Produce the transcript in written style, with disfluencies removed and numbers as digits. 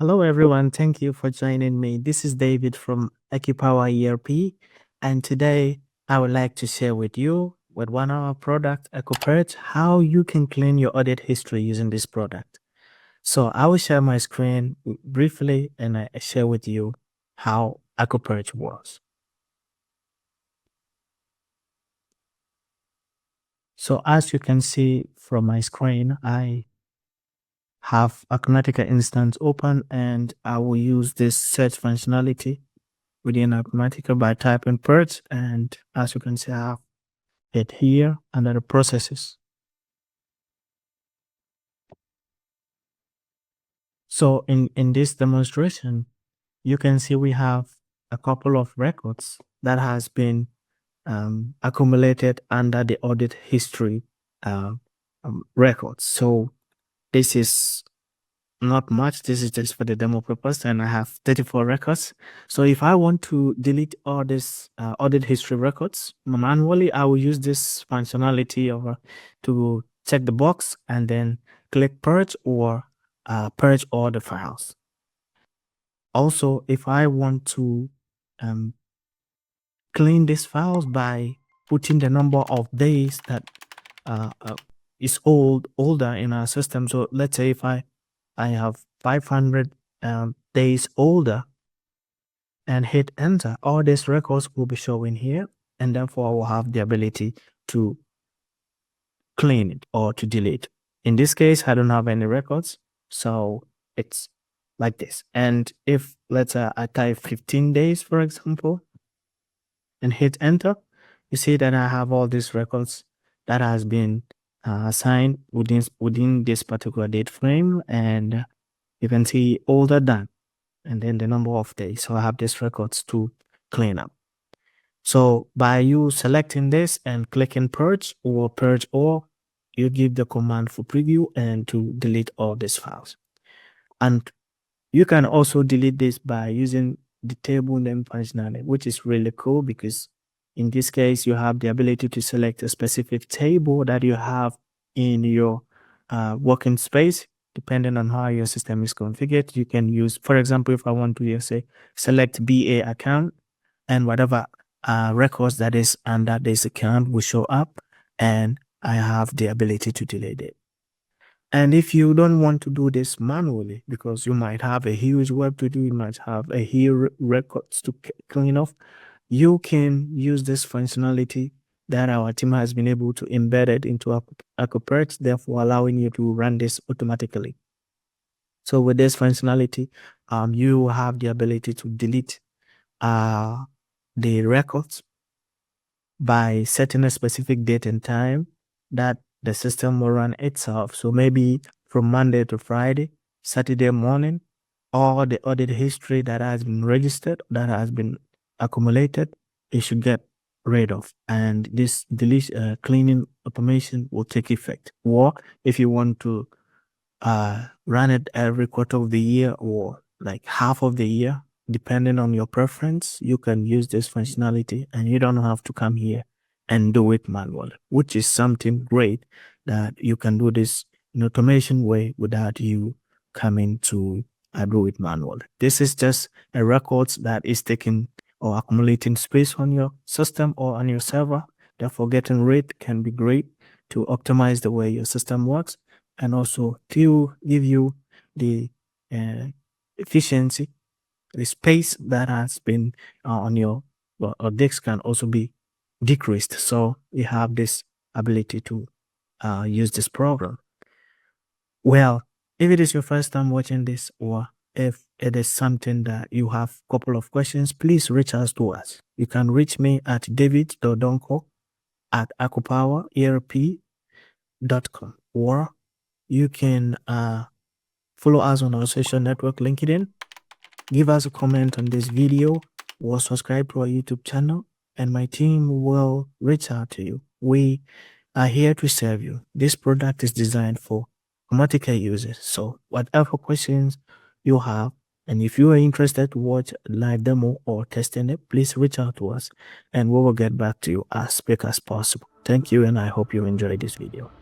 Hello, everyone. Thank you for joining me. This is David from AcuPower ERP, and today I would like to share with you with one of our product, AcuPurge, how you can clean your audit history using this product. So I will share my screen briefly, and I share with you how AcuPurge works. So as you can see from my screen, I have Acumatica instance open, and I will use this search functionality within Acumatica by typing purge, and as you can see, I have it here under the processes. So in this demonstration, you can see we have a couple of records that has been accumulated under the audit history records. So this is not much. This is just for the demo purpose, and I have 34 records. So if I want to delete all this audit history records manually, I will use this functionality to check the box and then click purge or purge all the files. Also, if I want to clean these files by putting the number of days that is older in our system. So let's say if I have 500 days older and hit enter, all these records will be showing here, and therefore I will have the ability to clean it or to delete. In this case, I don't have any records, so it's like this. And if let's say I type 15 days, for example, and hit enter, you see that I have all these records that has been assigned within this particular date frame, and you can see older than, and then the number of days. So I have these records to clean up. So by you selecting this and clicking purge or purge all, you give the command for preview and to delete all these files. And you can also delete this by using the table name functionality, which is really cool because in this case, you have the ability to select a specific table that you have in your working space. Depending on how your system is configured, you can use, for example, if I want to say select BA account, and whatever records that is under this account will show up, and I have the ability to delete it. And if you don't want to do this manually, because you might have a huge web to do, you might have a huge records to clean off, you can use this functionality that our team has been able to embed it into AcuPurge, therefore allowing you to run this automatically. So with this functionality, you have the ability to delete the records by setting a specific date and time that the system will run itself. So maybe from Monday to Friday, Saturday morning, all the audit history that has been registered, that has been accumulated, it should get rid of. And this cleaning automation will take effect. Or if you want to run it every quarter of the year or like half of the year, depending on your preference, you can use this functionality and you don't have to come here and do it manually, which is something great that you can do this in automation way without you coming to do it manually. This is just a records that is taking or accumulating space on your system or on your server. Therefore, getting rid can be great to optimize the way your system works and also to give you the efficiency. The space that has been on your disk can also be decreased. So you have this ability to use this program. Well, if it is your first time watching this, or if it is something that you have a couple of questions, please reach out to us. You can reach me at david.donko@AcuPowerERP.com, or you can follow us on our social network, LinkedIn. Give us a comment on this video or subscribe to our YouTube channel, and my team will reach out to you. We are here to serve you. This product is designed for Acumatica users. So whatever questions you have, and if you are interested to watch a live demo or testing it, please reach out to us and we will get back to you as quick as possible. Thank you, and I hope you enjoyed this video.